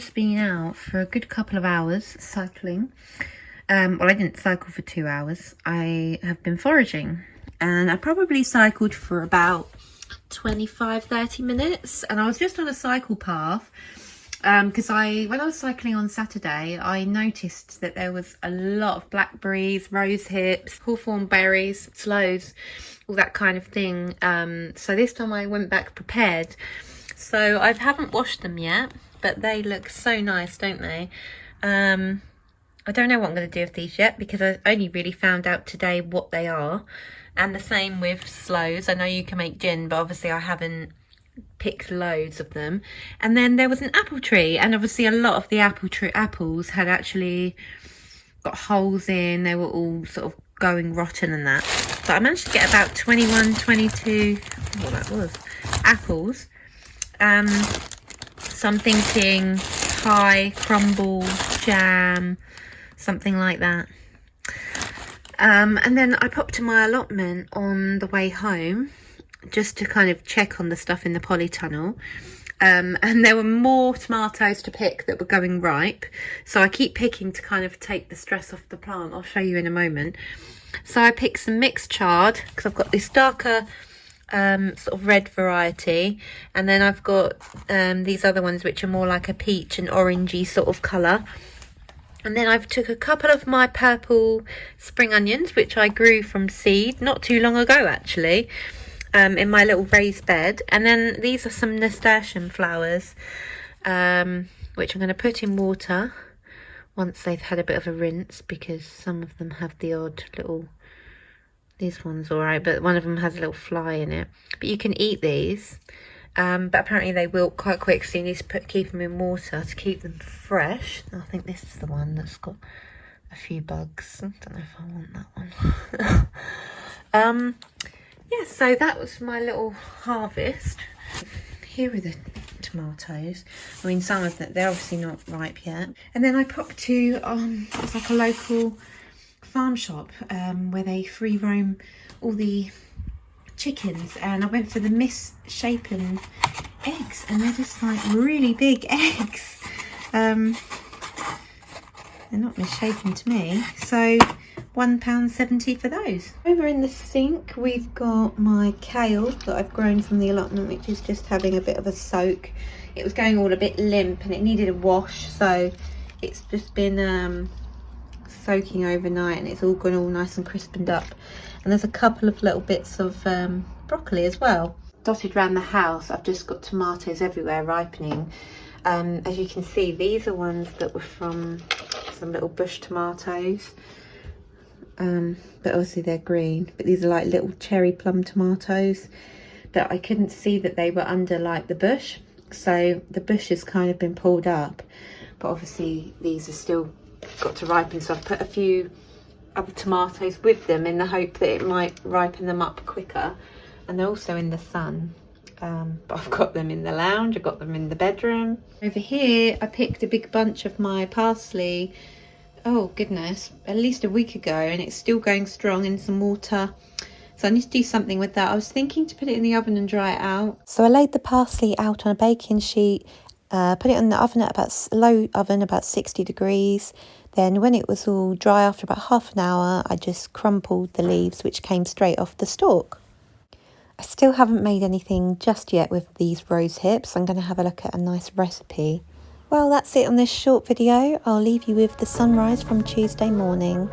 just been out for a good couple of hours cycling. Well, I didn't cycle for 2 hours. I have been foraging, and I probably cycled for about 25-30 minutes, and I was just on a cycle path because when I was cycling on Saturday, I noticed that there was a lot of blackberries, rose hips, hawthorn berries, sloes, all that kind of thing. So this time I went back prepared. So I haven't washed them yet, but they look so nice, don't they? I don't know what I'm going to do with these yet, because I only really found out today what they are. And the same with sloes. I know you can make gin, but obviously I haven't picked loads of them. And then there was an apple tree, and obviously a lot of the apples had actually got holes in. They were all sort of going rotten and that. But I managed to get about 21, 22, what that was, apples. So I'm thinking pie, crumble, jam, something like that. And then I popped to my allotment on the way home just to kind of check on the stuff in the polytunnel. And there were more tomatoes to pick that were going ripe. So I keep picking to kind of take the stress off the plant. I'll show you in a moment. So I picked some mixed chard because I've got this darker sort of red variety, and then I've got these other ones which are more like a peach and orangey sort of colour. And then I've took a couple of my purple spring onions, which I grew from seed not too long ago actually, in my little raised bed. And then these are some nasturtium flowers, which I'm going to put in water once they've had a bit of a rinse, because some of them have the odd little, this one's alright, but one of them has a little fly in it. But you can eat these, but apparently they wilt quite quick, so you need to keep them in water to keep them fresh. I think this is the one that's got a few bugs. I don't know if I want that one. Yeah, so that was my little harvest. Here are the tomatoes. I mean, some of them, they're obviously not ripe yet. And then I popped to it's like a local farm shop where they free roam all the chickens, and I went for the misshapen eggs, and they're just like really big eggs. They're not misshapen to me. So £1.70 for those. Over in the sink we've got my kale that I've grown from the allotment, which is just having a bit of a soak. It was going all a bit limp and it needed a wash, so it's just been soaking overnight, and it's all gone all nice and crispened up. And there's a couple of little bits of broccoli as well. Dotted around the house I've just got tomatoes everywhere ripening. As you can see, these are ones that were from some little bush tomatoes, but obviously they're green. But these are like little cherry plum tomatoes, but I couldn't see that they were under like the bush, so the bush has kind of been pulled up, but obviously these are still got to ripen, so I've put a few other tomatoes with them in the hope that it might ripen them up quicker. And they're also in the sun, but I've got them in the lounge, I've got them in the bedroom. Over here I picked a big bunch of my parsley, oh goodness, at least a week ago, and it's still going strong in some water, so I need to do something with that. I was thinking to put it in the oven and dry it out. So I laid the parsley out on a baking sheet, put it in the oven at about low oven, about 60 degrees. Then when it was all dry after about half an hour, I just crumpled the leaves, which came straight off the stalk. I still haven't made anything just yet with these rose hips. I'm going to have a look at a nice recipe. Well, that's it on this short video. I'll leave you with the sunrise from Tuesday morning.